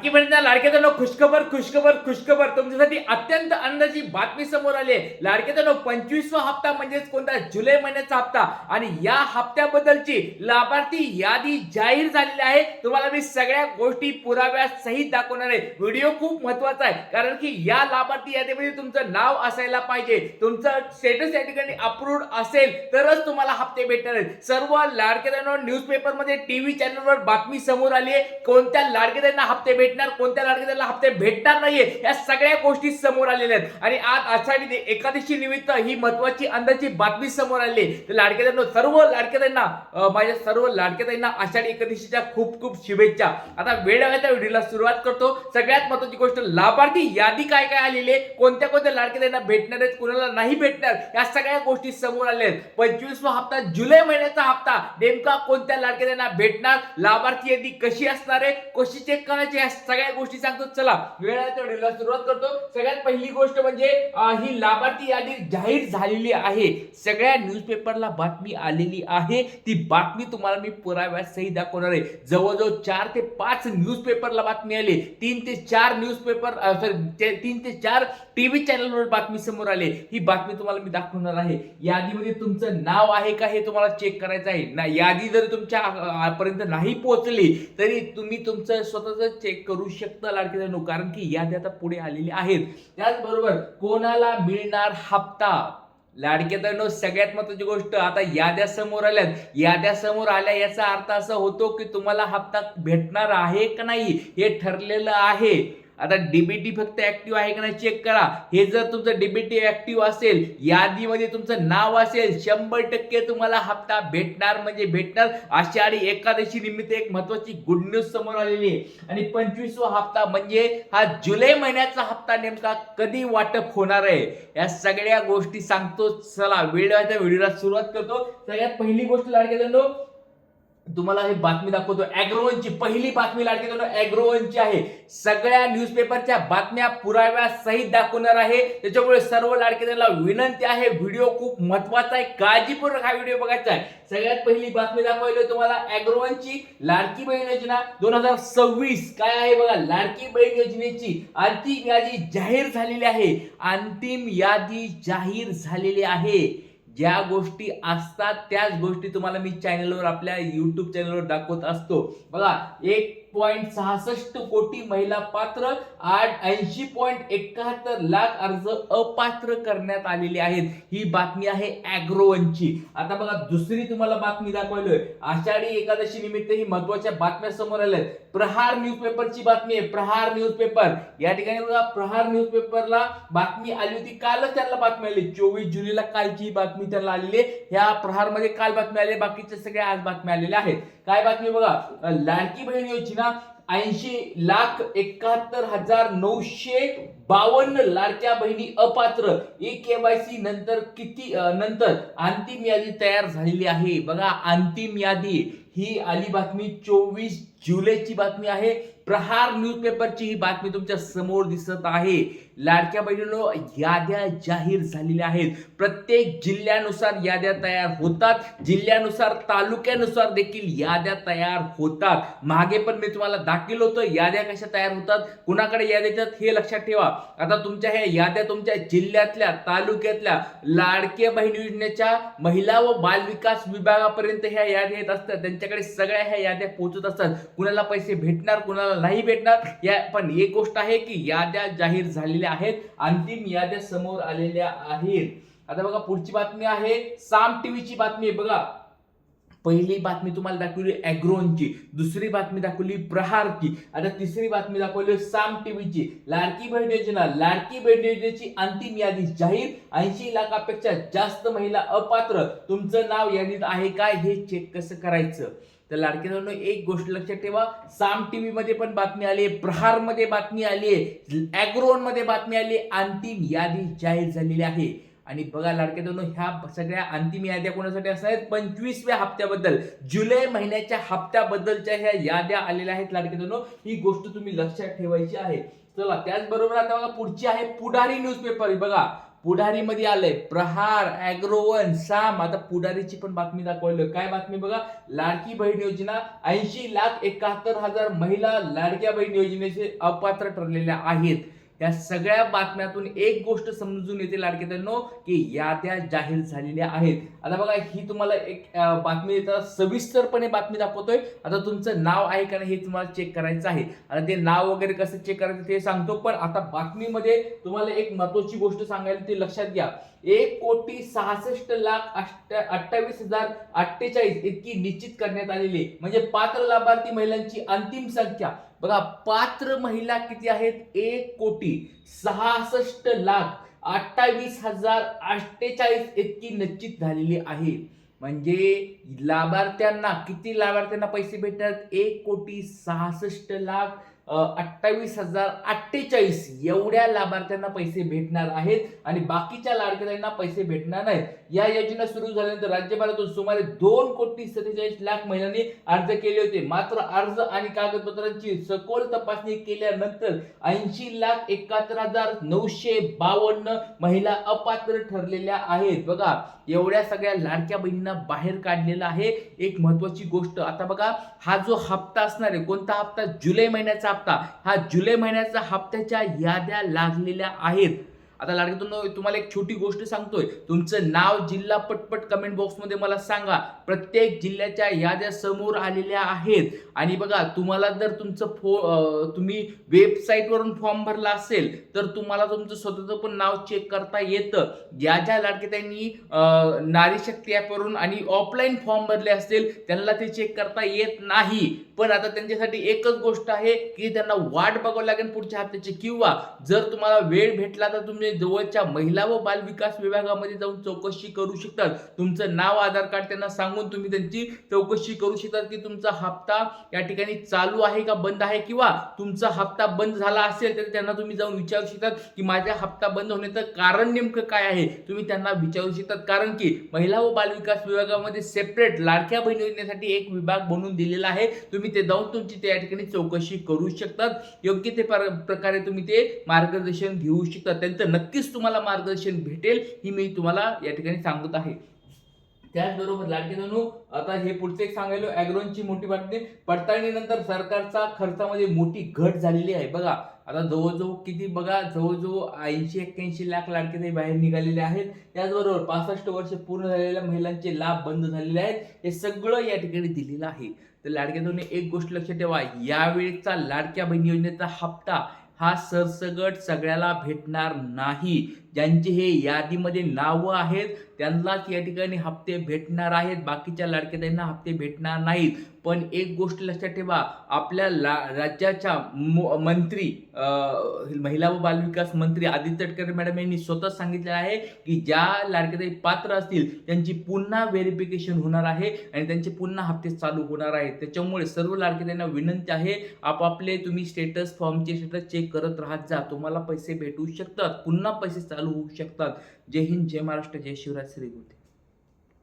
लाडकी बहिणींना लाडक्याचा खुशखबर खुशखबर खुशखबर तुमच्यासाठी अत्यंत आनंदाची बातमी समोर आली आहे. लाडक्याचा 25वा हप्ता म्हणजेच कोणता जुलै महिन्याचा हप्ता आणि या हप्त्याबद्दलची लाभार्थी यादी जाहीर झालेली आहे. तुम्हाला मी सगळ्या गोष्टी पुराव्या सहित दाखवणार आहे. व्हिडिओ खूप महत्त्वाचा आहे कारण की या लाभार्थी यादीमध्ये तुमचं नाव असायला पाहिजे. तुमचं स्टेटस या ठिकाणी अप्रूव्ड असेल तरच तुम्हाला हप्ते भेटणार आहेत. सर्व लाडक्याचा न्यूजपेपर मध्ये टीव्ही चॅनलवर बातमी समोर आली आहे. कोणत्या लाडक्याचा हप्ते भेटणार कोणत्या लाडक्याला हप्ते भेटणार नाहीये या सगळ्या गोष्टी समोर आलेल्या आहेत आणि आज आषाढी एकादशी निमित्त ही महत्त्वाची अंदाची बातमी समोर आली आहे. तर लाडक्याचा सर्व लाडक्यातांना माझ्या सर्व लाडक्यातांना आषाढी एकादशीच्या खूप खूप शुभेच्छा. आता वेळ लागल्याच्या व्हिडिओला सुरुवात करतो. सगळ्यात महत्त्वाची गोष्ट लाभार्थी यादी काय काय आलेली आहे, कोणत्या कोणत्या लाडक्यातांना भेटणार आहेत, कुणाला नाही भेटणार या सगळ्या गोष्टी समोर आल्या आहेत. 25वा हप्ता जुलै महिन्याचा हप्ता नेमका कोणत्या लाडक्यातांना भेटणार, लाभार्थी यादी कशी असणार आहे, कशी चेक करायची या सगळ्या गोष्टी सांगतो. चला वेळाच्या व्हिडिओला सुरुवात करतो. सगळ्यात पहिली गोष्ट म्हणजे ही लाभार्थी यादी जाहीर झालेली आहे. सगळ्या न्यूजपेपरला बातमी आलेली आहे. ती बातमी तुम्हाला मी पुराव्यासही दाखवणार आहे. जवळजवळ 4 ते 5 न्यूजपेपरला बातमी आली. 3 ते 4 न्यूजपेपर 3 ते 4 टीव्ही चॅनलवर बातमी समोर आली. ही बातमी तुम्हाला मी दाखवणार आहे. यादीमध्ये तुमचं नाव आहे का हे तुम्हाला चेक करायचं आहे ना. यादी जर तुमच्या पर्यंत नाही पोहोचली तरी तुम्ही तुमचं स्वतःच चेक करू शकता लाडक्यानो, कारण की यादी आता पुढे आलेली आहेत. त्याचबरोबर कोणाला मिळणार हप्ता, लाडक्यानो सगळ्यात महत्त्वाची गोष्ट आता याद्या समोर आल्यात. याद्या समोर आल्या याचा अर्थ असा होतो की तुम्हाला हप्ता भेटणार आहे का नाही हे ठरलेलं आहे. आता डीबीटी फक्त ऍक्टिव्ह आहे का नाही चेक करा. हे जर तुमचं डीबीटी ऍक्टिव्ह असेल, यादीमध्ये तुमचं नाव असेल, 100% तुम्हाला हप्ता भेटणार म्हणजे भेटणार. आषाढी एकादशी निमित्त एक महत्त्वाची गुड न्यूज समोर आलेली आहे. आणि 25वा हप्ता म्हणजे हा जुलै महिन्याचा हप्ता नेमका कधी वाटप होणार आहे या सगळ्या गोष्टी सांगतो. चला वेळेच्या व्हिडिओला सुरुवात करतो. सगळ्यात पहिली गोष्ट लाडक्यानो तुम्हाला हे बातमी दाखवतो. अॅग्रोवनची पहिली बातमी लाडक्यानो अॅग्रोवनची आहे. सगळ्या न्यूजपेपरच्या बातम्या पुराव्या सहित दाखवणार आहे. त्याच्यामुळे सर्व लाडक्याला विनंती आहे, व्हिडिओ खूप महत्त्वाचा आहे, काळजीपूर्वक हा व्हिडिओ बघायचा आहे. सगळ्यात पहिली बातमी दाखवली तुम्हाला अॅग्रोवनची लाडकी बहीण योजना 2026 काय आहे बघा. लाडकी बहीण योजनेची अंतिम यादी जाहीर झालेली आहे. अंतिम यादी जाहीर झालेली आहे. ज्या गोष्टी असतात त्याच गोष्टी तुम्हाला मी चॅनलवर आपल्या YouTube चॅनलवर दाखवत असतो. बघा 1.66 कोटी महिला पात्र, 80.71 लाख अर्ज अपात्र करण्यात आलेले आहेत. ही बातमी आहे अॅग्रोवनची. आता बघा दुसरी तुम्हाला बातमी दाखवलोय. आषाढी एकादशी निमित्त ही महत्त्वाच्या बातम्या समोर आल्या. प्रहार न्यूजपेपरची बातमी आहे. प्रहार न्यूजपेपर या ठिकाणी बघा प्रहार न्यूजपेपरला बातमी आली होती. कालच त्यांना बातमी आली 24 जुलैला कालची बातमी त्यांना आलेली आहे. ह्या प्रहार मध्ये काल बातमी आली, बाकीच्या सगळ्या आज बातम्या आलेल्या आहेत. काय बातमी बघा. लाडकी बहीण योजना 80,71,952 लाडक्या बहिणी अपात्र. KYC नंतर किती नंतर अंतिम यादी तयार झालेली आहे. बघा अंतिम यादी ही आली बातमी 24 जुलैची बातमी आहे. प्रहार न्यूजपेपरची ही बातमी तुमच्या समोर दिसत आहे. लाडक्या बहिणींनो याद्या जाहीर झालेल्या आहेत. प्रत्येक जिल्ह्यानुसार याद्या तयार होतात. जिल्ह्यानुसार तालुक्यानुसार देखील याद्या तयार होतात. मागे पण मी तुम्हाला दाखवलं होतं याद्या कशा तयार होतात, कुणाकडे याद्या येतात हे लक्षात ठेवा. आता तुमच्या ह्या याद्या तुमच्या जिल्ह्यातल्या तालुक्यातल्या लाडक्या बहीण योजनेच्या महिला व बालविकास विभागापर्यंत ह्या याद्या येत असतात. त्यांच्याकडे सगळ्या ह्या याद्या पोहोचत असतात. कुणाला पैसे भेटणार कुणाला नाही भेटणार या पण एक गोष्ट आहे की याद्या जाहीर झालेल्या आहेत. अंतिम याद्या समोर आलेल्या आहेत. आता बघा पुढची बातमी आहे साम टीव्हीची बातमी आहे. बघा पहिली बातमी तुम्हाला दाखवली अॅग्रोवनची, दुसरी बातमी दाखवली प्रहारची, आता तिसरी बातमी दाखवली साम टीव्हीची. लाडकी बहीण योजना, लाडकी बहीण योजनेची अंतिम यादी जाहीर. 80 लाखापेक्षा जास्त महिला अपात्र. तुमचं नाव यादीत आहे का हे चेक कसं करायचं. तर लाडक्यानो एक गोष्ट लक्षात ठेवा, साम टीव्ही मध्ये पण बातमी आली आहे, प्रहार मध्ये बातमी आली आहे, अॅग्रोवन मध्ये बातमी आली आहे. अंतिम यादी जाहीर झालेली आहे. आणि बघा लाडक्यानो ह्या सगळ्या अंतिम याद्या कोणासाठी असणार आहेत, 25व्या हप्त्याबद्दल, जुलै महिन्याच्या हप्त्याबद्दलच्या ह्या याद्या आलेल्या आहेत. लाडक्यानो ही गोष्ट तुम्ही लक्षात ठेवायची आहे. चला त्याचबरोबर आता बघा पुढची आहे पुढारी न्यूजपेपर. बघा पुढारीमध्ये आलंय प्रहार, ॲग्रोवन, साम. आता पुढारीची पण बातमी दाखवली. काय बातमी बघा, लाडकी बहीण योजना 80,71,000 महिला लाडक्या बहीण योजनेचे अपात्र ठरलेल्या आहेत. या सगळ्या बातम्यातून एक गोष्ट समजून येते लाडके बहिणींनो, की याद्या जाहीर झालेल्या आहेत. आता बघा, ही तुम्हाला एक बातमी देताना सविस्तरपणे बातमी दाखवतोय. आता तुमचं नाव आहे का नाही हे तुम्हाला चेक करायचं आहे. आता ते नाव वगैरे कसं चेक करायचं ते सांगतो, पण आता बातमीमध्ये तुम्हाला एक महत्वाची गोष्ट सांगायला ती लक्षात घ्या. 1,66,28,048 इतकी निश्चित करण्यात आलेली, म्हणजे पात्र लाभार्थी महिलांची अंतिम संख्या बघा. पात्र महिला किती आहेत? 1,66,28,048 इतकी निश्चित झालेली आहे. म्हणजे लाभार्थ्यांना किती लाभार्थ्यांना पैसे भेटतात? 1,66,28,048 एवढ्या लाभार्थ्यांना पैसे भेटणार आहेत आणि बाकीच्या लाडक्यांना पैसे भेटणार नाहीत. या योजना सुरू झाल्यानंतर राज्यभरातून सुमारे 2,47,00,000 महिलांनी अर्ज केले होते. मात्र अर्ज आणि कागदपत्रांची सखोल तपासणी केल्यानंतर 80,71,952 महिला अपात्र ठरलेल्या आहेत. बघा, एवढ्या सगळ्या लाडक्या बहिणींना बाहेर काढलेला आहे. एक महत्वाची गोष्ट, आता बघा, हा जो हप्ता असणार आहे, कोणता हप्ता? जुलै महिन्याचा हप्ता. हा जुलै महिन्याचा हप्त्याच्या याद्या लागलेल्या आहेत. आता लाडक्यांनो, तुम्हाला एक छोटी गोष्ट सांगतोय. तुमचं नाव, जिल्हा पटपट कमेंट बॉक्समध्ये मला सांगा. प्रत्येक जिल्ह्याच्या याद्या समोर आलेल्या आहेत. आणि बघा, तुम्हाला जर तुमचं तुम्ही वेबसाईटवरून फॉर्म भरला असेल तर तुम्हाला तुमचं स्वतःचं पण नाव चेक करता येतं. ज्या ज्या लाडक्यांनी नारी शक्ती ॲपवरून आणि ऑफलाईन फॉर्म भरले असतील त्यांना ते चेक करता येत नाही. पण आता त्यांच्यासाठी एकच गोष्ट आहे की त्यांना वाट बघावं लागेल पुढच्या हप्त्याची, किंवा जर तुम्हाला वेळ भेटला तर तुम्ही जवळच्या महिला व बाल विकास विभागामध्ये जाऊन चौकशी करू शकतात. तुमचं नाव, आधार कार्ड त्यांना सांगून तुम्ही त्यांची चौकशी करू शकतात की तुमचा हप्ता या ठिकाणी चालू आहे का बंद आहे, किंवा तुमचा हप्ता बंद झाला असेल तर त्यांना तुम्ही जाऊन विचारू शकतात की माझा हप्ता बंद होण्याचं कारण नेमकं काय आहे. तुम्ही त्यांना विचारू शकतात, कारण की महिला व बाल विकास विभागामध्ये सेपरेट लाडक्या बहीण योजनेसाठी एक विभाग बनवून दिलेला आहे. तुम्ही ते जाऊन तुमची त्या ठिकाणी चौकशी करू शकतात. योग्य ते प्रकारे तुम्ही ते मार्गदर्शन घेऊ शकतात. त्यांचं नक्कीच तुम्हाला मार्गदर्शन भेटेल ही मी तुम्हाला या ठिकाणी सांगत आहे. त्याचबरोबर लाडक्यांनो, आता हे पुढचं एक सांगायलो, ॲग्रोनची मोठी बातमी. पडताळणीनंतर सरकारचा खर्चामध्ये मोठी घट झालेली आहे. बघा, आता जवळजवळ किती बघा, जवळजवळ 80-81 लाख लाडके बाहेर निघालेले आहेत. त्याचबरोबर 65 वर्ष पूर्ण झालेल्या महिलांचे लाभ बंद झालेले आहेत. हे सगळं या ठिकाणी दिलेलं आहे. तर लाडक्यांनो, एक गोष्ट लक्षात ठेवा, यावेळेचा लाडक्या बहीण योजनेचा हप्ता हा सरसगट सगळ्याला भेटणार नाही. ज्यांचे हे यादीमध्ये नावं आहेत त्यांनाच या ठिकाणी हप्ते भेटणार आहेत. बाकीच्या लाडक्यांना हप्ते भेटणार नाहीत. पण एक गोष्ट लक्षात ठेवा, आपल्या राज्याच्या मंत्री महिला व बालविकास मंत्री आदित्य तटकरे मॅडम यांनी स्वतः सांगितलेलं आहे की ज्या लाडके पात्र असतील त्यांची पुन्हा व्हेरिफिकेशन होणार आहे आणि त्यांचे पुन्हा हप्ते चालू होणार आहेत. त्याच्यामुळे सर्व लाडक्यांना विनंती आहे, आपापले तुम्ही स्टेटस, फॉर्मचे स्टेटस चेक करत राहत जा. तुम्हाला पैसे भेटू शकतात, पुन्हा पैसे चालू होऊ शकतात. जय हिंद, जय महाराष्ट्र, जय शिवराज, श्री गुरु.